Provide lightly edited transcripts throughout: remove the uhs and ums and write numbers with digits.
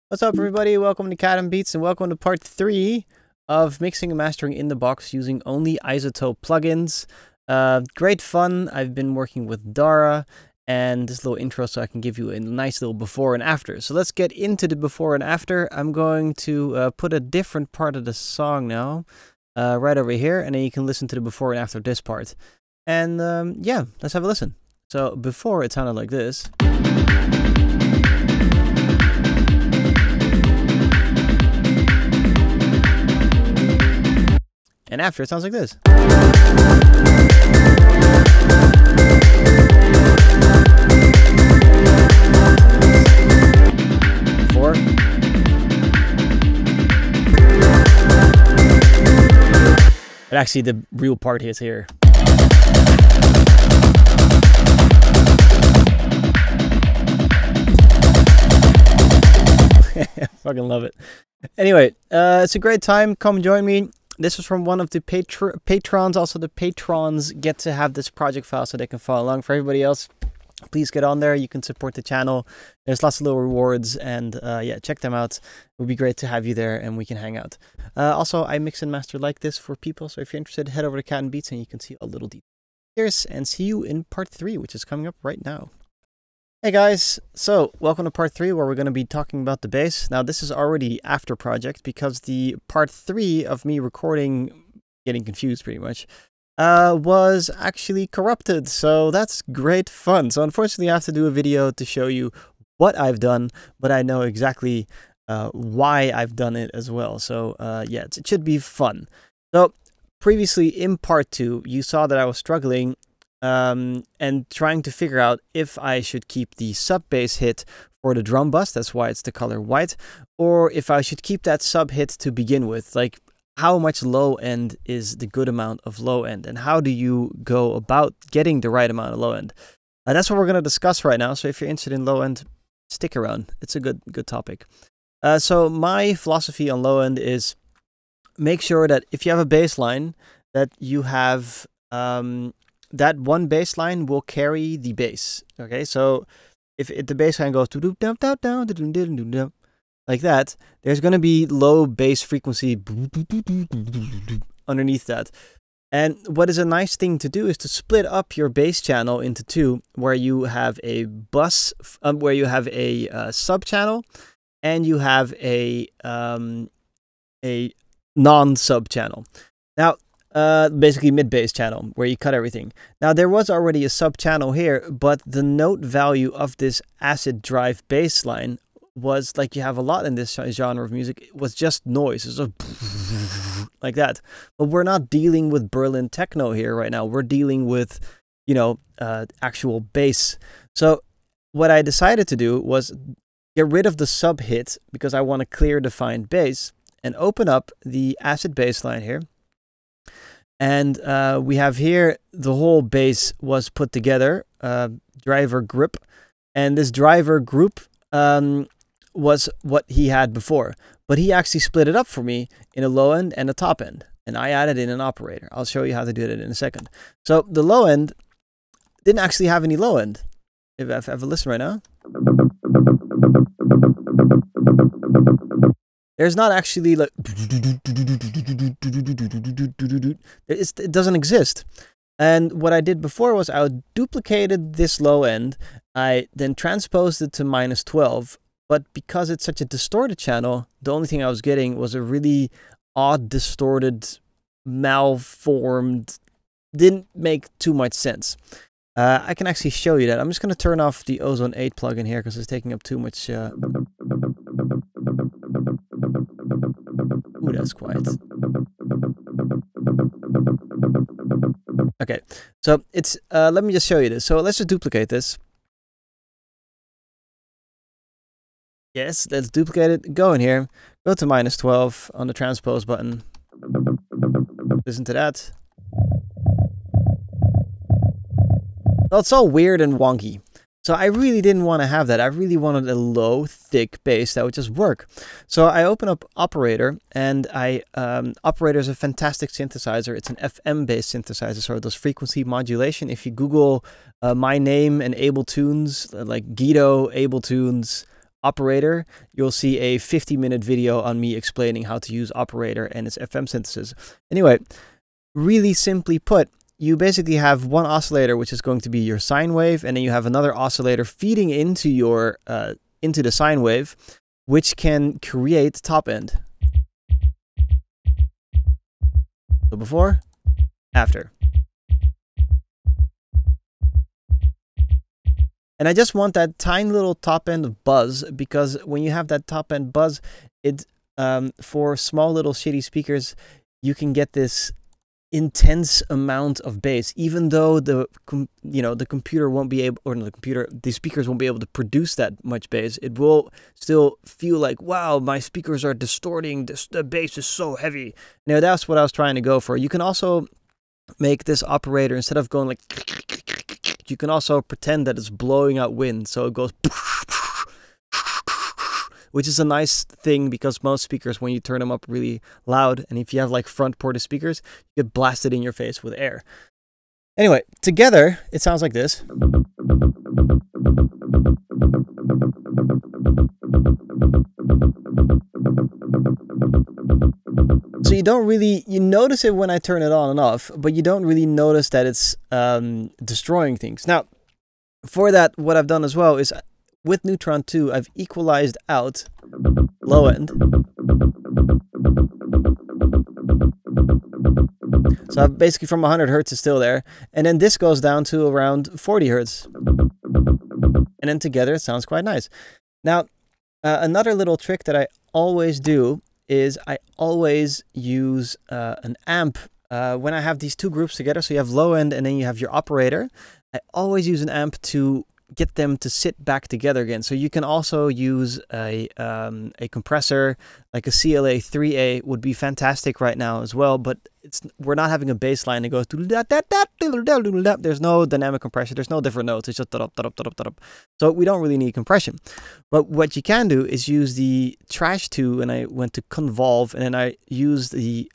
What's up, everybody? Welcome to Cat and Beats, and welcome to part 3 of mixing and mastering in the box using only isotope plugins. Great fun. I've been working with Dara, and this little intro so I can give you a nice little before and after. So let's get into the before and after. I'm going to put a different part of the song now, right over here, and then you can listen to the before and after this part. And yeah, let's have a listen. So before it sounded like this. And after, it sounds like this. Four. But actually, the real part is here. Fucking love it. Anyway, it's a great time. Come join me. This is from one of the patrons. Also, the patrons get to have this project file so they can follow along. For everybody else, please get on there. You can support the channel. There's lots of little rewards, and yeah, check them out. It would be great to have you there, and we can hang out. Also, I mix and master like this for people, so if you're interested, head over to Cat and Beats, and you can see a little detail. Cheers, and see you in part 3, which is coming up right now. Hey guys, so welcome to part 3 where we're going to be talking about the bass. Now this is already after project because the part 3 of me recording, getting confused pretty much, was actually corrupted. So that's great fun. So unfortunately I have to do a video to show you what I've done, but I know exactly why I've done it as well. So yeah, it should be fun. So previously in part 2, you saw that I was struggling and trying to figure out if I should keep the sub bass hit for the drum bus, that's why it's the color white, or if I should keep that sub hit to begin with, like how much low end is the good amount of low end, and how do you go about getting the right amount of low end. That's what we're going to discuss right now, so if you're interested in low end, stick around. It's a good topic. So my philosophy on low end is make sure that if you have a bass line, that you have that one bass line will carry the bass. Okay, so if the bass line goes like that, there's going to be low bass frequency underneath that. And what is a nice thing to do is to split up your bass channel into two, where you have a bus, where you have a sub channel, and you have a non-sub channel. Now, basically mid-bass channel where you cut everything. Now there was already a sub channel here, but the note value of this acid drive bass line was, like you have a lot in this genre of music, it was just noise. It was like that. But we're not dealing with Berlin techno here right now. We're dealing with, you know, actual bass. So what I decided to do was get rid of the sub hit because I want a clear defined bass, and open up the acid bass line here. And we have here the whole bass was put together, driver group, and this driver group was what he had before, but he actually split it up for me in a low end and a top end, and I added in an operator. I'll show you how to do that in a second. So the low end didn't actually have any low end. If I have a listen right now, there's not actually like it doesn't exist. And what I did before was I duplicated this low end. I then transposed it to -12. But because it's such a distorted channel, the only thing I was getting was a really odd, distorted, malformed, didn't make too much sense. I can actually show you that. I'm just going to turn off the Ozone 8 plugin here because it's taking up too much. Ooh, that's quiet. Okay, so it's, let me just show you this. So let's just duplicate this. Yes, let's duplicate it. Go in here, go to -12 on the transpose button. Listen to that. Well, it's all weird and wonky. So I really didn't want to have that. I really wanted a low, thick bass that would just work. So I open up Operator, and Operator is a fantastic synthesizer. It's an FM-based synthesizer, so it does frequency modulation. If you Google my name and Abletunes, like Guido, Abletunes, Operator, you'll see a 50-minute video on me explaining how to use Operator and its FM synthesis. Anyway, really simply put, you basically have one oscillator, which is going to be your sine wave, and then you have another oscillator feeding into your into the sine wave, which can create top end. So before, after. And I just want that tiny little top end buzz, because when you have that top end buzz, it for small little shitty speakers, you can get this intense amount of bass, even though the computer won't be able, or the speakers won't be able to produce that much bass. It will still feel like, wow, my speakers are distorting. The bass is so heavy. Now that's what I was trying to go for. You can also make this operator, instead of going like, you can also pretend that it's blowing out wind, so it goes, which is a nice thing, because most speakers, when you turn them up really loud, and if you have like front ported speakers, you get blasted in your face with air. Anyway, together, it sounds like this. So you don't really, you notice it when I turn it on and off, but you don't really notice that it's destroying things. Now, for that, what I've done as well is, with Neutron 2, I've equalized out low end. So basically from 100 Hertz is still there. And then this goes down to around 40 Hertz. And then together it sounds quite nice. Now, another little trick that I always do is I always use an amp. When I have these two groups together, so you have low end and then you have your operator, I always use an amp to get them to sit back together again. So you can also use a compressor, like a CLA 3A would be fantastic right now as well, but we're not having a bass line that goes, there's no dynamic compression, there's no different notes, it's just so we don't really need compression. But what you can do is use the Trash 2, and I went to Convolve, and then I used the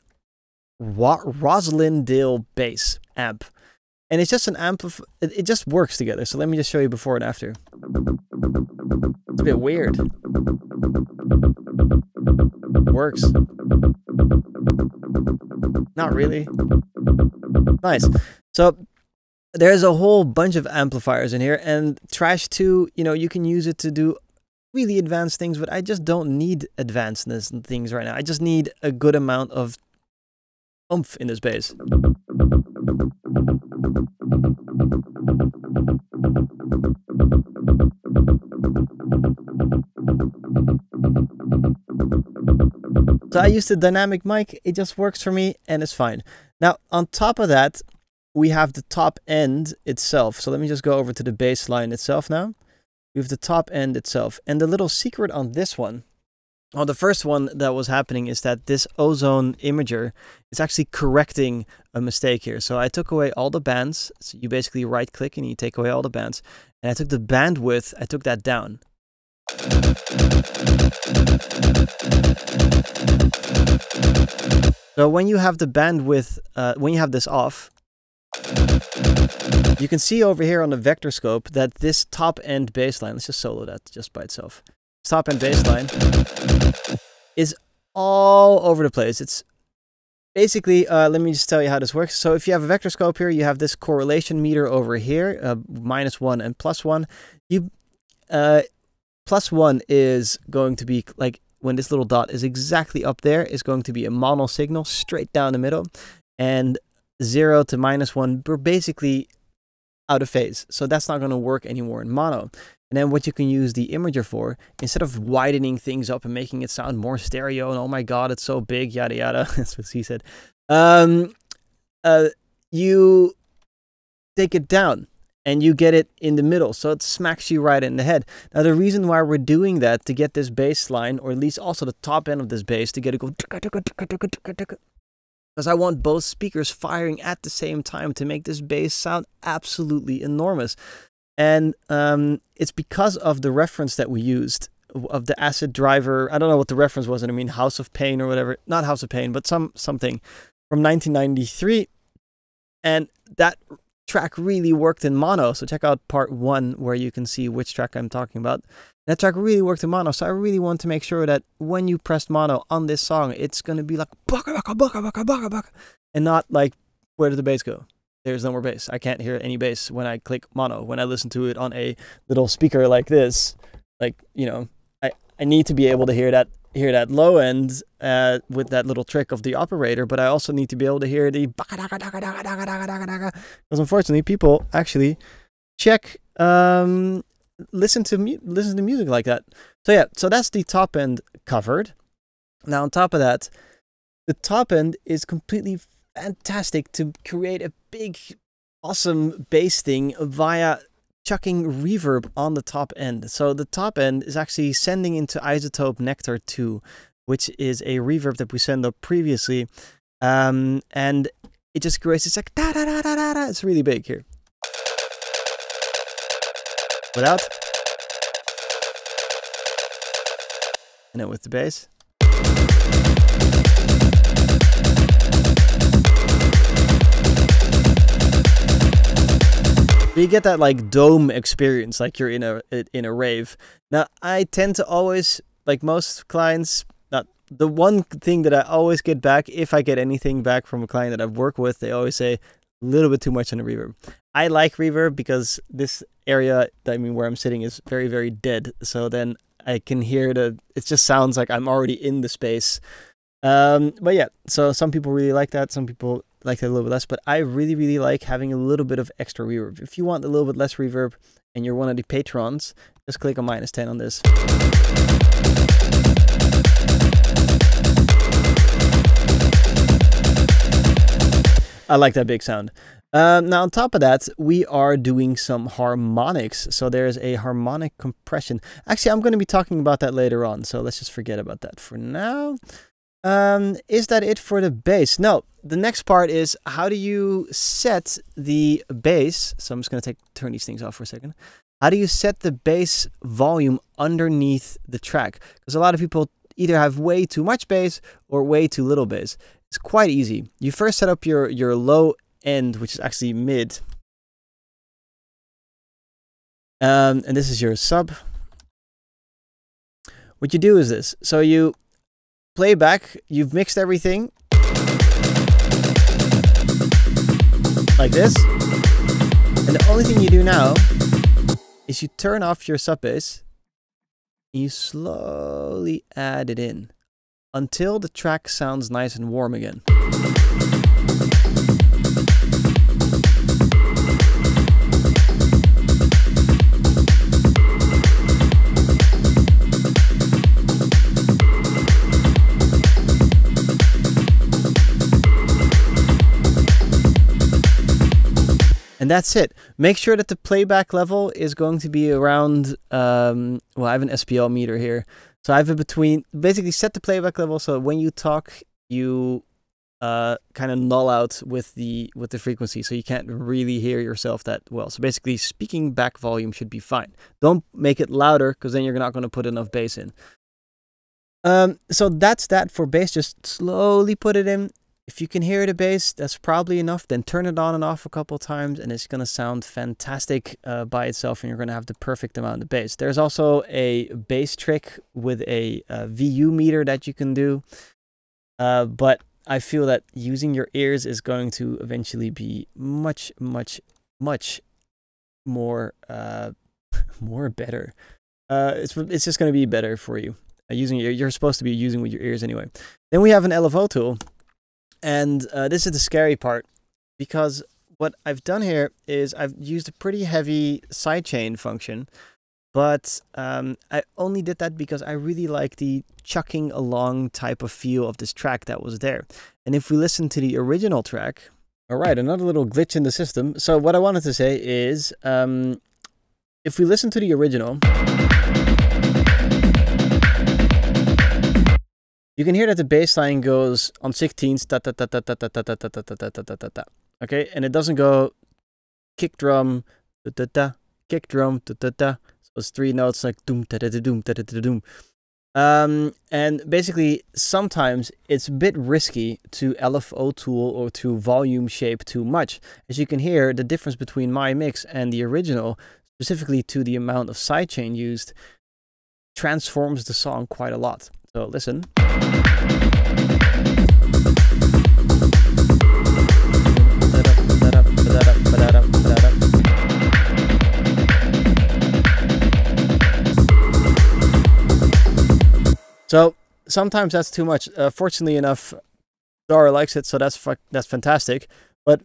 Rosalind Dale bass amp. And it's just an amp of, it just works together. So let me just show you before and after. It's a bit weird. Works. Not really. Nice. So there's a whole bunch of amplifiers in here, and Trash 2, you can use it to do really advanced things, but I just don't need advancedness and things right now. I just need a good amount of oomph in this bass. So I used the dynamic mic, it just works for me and it's fine. Now on top of that, we have the top end itself. So let me just go over to the bass line itself now. We have the top end itself. And the little secret on this one, well, the first one that was happening is that this ozone imager is actually correcting a mistake here. So I took away all the bands. So you basically right click and you take away all the bands. And I took the bandwidth, I took that down. So when you have the bandwidth, when you have this off, you can see over here on the vector scope that this top end bassline, let's just solo that just by itself. Top end bassline is all over the place. It's basically, let me just tell you how this works. So if you have a vector scope here, you have this correlation meter over here, -1 and +1. +1 is going to be like when this little dot is exactly up there, is going to be a mono signal straight down the middle, and 0 to -1, we're basically out of phase. So that's not going to work anymore in mono. And then what you can use the imager for, instead of widening things up and making it sound more stereo, and oh my god, it's so big, yada yada, that's what he said, you take it down and you get it in the middle, so it smacks you right in the head. Now the reason why we're doing that, to get this bass line, or at least also the top end of this bass, to get it go, because I want both speakers firing at the same time to make this bass sound absolutely enormous. And it's because of the reference that we used, of the acid driver. I don't know what the reference was. I mean, House of Pain or whatever. Not House of Pain, but something from 1993. And that track really worked in mono. So check out part 1 where you can see which track I'm talking about. That track really worked in mono, so I really want to make sure that when you press mono on this song, it's going to be like baka baka baka baka baka baka, and not like, where did the bass go? There's no more bass. I can't hear any bass when I click mono. When I listen to it on a little speaker like this, like, you know, I need to be able to hear that low end with that little trick of the operator, but I also need to be able to hear the baka daka daka daka daka daka daka daka, because unfortunately people actually check listen to music like that. So yeah, so that's the top end covered. Now on top of that, the top end is completely fantastic to create a big awesome bass thing via chucking reverb on the top end. So the top end is actually sending into Isotope Nectar 2, which is a reverb that we sent up previously, and it just creates, it's like da da da da da da. It's really big here. Without, and then with the bass. You get that like dome experience, like you're in a rave. Now I tend to always, like most clients, the one thing that I always get back, if I get anything back from a client that I've worked with, they always say a little bit too much on the reverb. I like reverb because this area, I mean, where I'm sitting is very, very dead. So then I can hear it just sounds like I'm already in the space. But yeah, so some people really like that. Some people like that a little bit less, but I really, really like having a little bit of extra reverb. If you want a little bit less reverb and you're one of the patrons, just click on -10 on this. I like that big sound. Now on top of that, we are doing some harmonics. So there's a harmonic compression. Actually, I'm going to be talking about that later on. So let's just forget about that for now. Is that it for the bass? No, the next part is how do you set the bass? So I'm just going to turn these things off for a second. How do you set the bass volume underneath the track? Because a lot of people either have way too much bass or way too little bass. It's quite easy. You first set up your low end, which is actually mid. And this is your sub. What you do is this. So you play back, you've mixed everything like this. And the only thing you do now is you turn off your sub bass and you slowly add it in until the track sounds nice and warm again. And that's it. Make sure that the playback level is going to be around, well, I have an SPL meter here. So I have it between, basically set the playback level so when you talk, you kind of null out with the frequency. So you can't really hear yourself that well. So basically speaking back volume should be fine. Don't make it louder because then you're not going to put enough bass in. So that's that for bass. Just slowly put it in. If you can hear the bass, that's probably enough. Then turn it on and off a couple of times and it's going to sound fantastic by itself and you're going to have the perfect amount of bass. There's also a bass trick with a VU meter that you can do. But I feel that using your ears is going to eventually be much, much, much more, more better. It's just going to be better for you. You're supposed to be using with your ears anyway. Then we have an LFO tool. And this is the scary part, because what I've done here is I've used a pretty heavy sidechain function, but I only did that because I really like the chucking along type of feel of this track that was there. And if we listen to the original track, all right, another little glitch in the system. So what I wanted to say is, if we listen to the original, you can hear that the bass line goes on 16ths, ta ta ta ta ta ta ta ta ta ta ta ta ta ta ta. Okay, and it doesn't go kick drum, ta ta ta, kick drum, ta ta ta. So it's 3 notes like doom ta ta ta doom ta ta ta doom. And basically, sometimes it's a bit risky to LFO tool or to volume shape too much. As you can hear, the difference between my mix and the original, specifically to the amount of sidechain used, transforms the song quite a lot. So listen. So sometimes that's too much. Fortunately enough, Dara likes it, so that's fantastic. But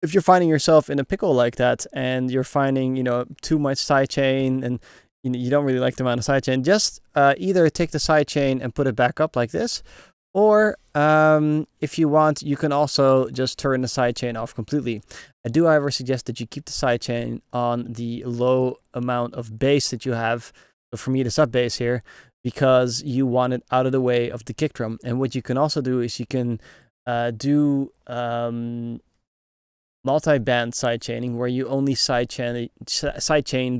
if you're finding yourself in a pickle like that, and you're finding, you know, too much sidechain, and you don't really like the amount of sidechain, just either take the sidechain and put it back up like this, or if you want, you can also just turn the sidechain off completely. I do, however, suggest that you keep the sidechain on the low amount of bass that you have. So for me, the sub bass here, because you want it out of the way of the kick drum. And what you can also do is you can do multi-band sidechaining, where you only sidechain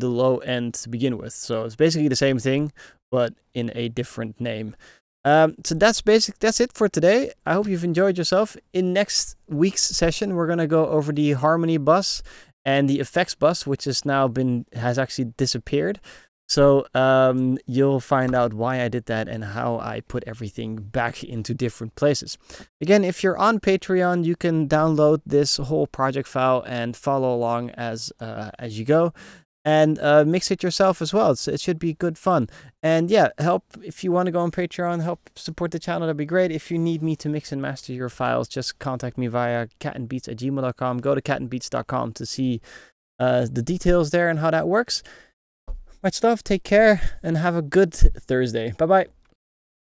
the low end to begin with. So it's basically the same thing, but in a different name. So that's it for today. I hope you've enjoyed yourself. In next week's session, we're gonna go over the harmony bus and the effects bus, which has actually disappeared. So you'll find out why I did that and how I put everything back into different places. Again, if you're on Patreon, you can download this whole project file and follow along as you go, and mix it yourself as well. It should be good fun. And yeah, if you want to go on Patreon, help support the channel, that'd be great. If you need me to mix and master your files, just contact me via catandbeats@gmail.com. Go to catandbeats.com to see the details there and how that works. Much love, take care, and have a good Thursday. Bye-bye.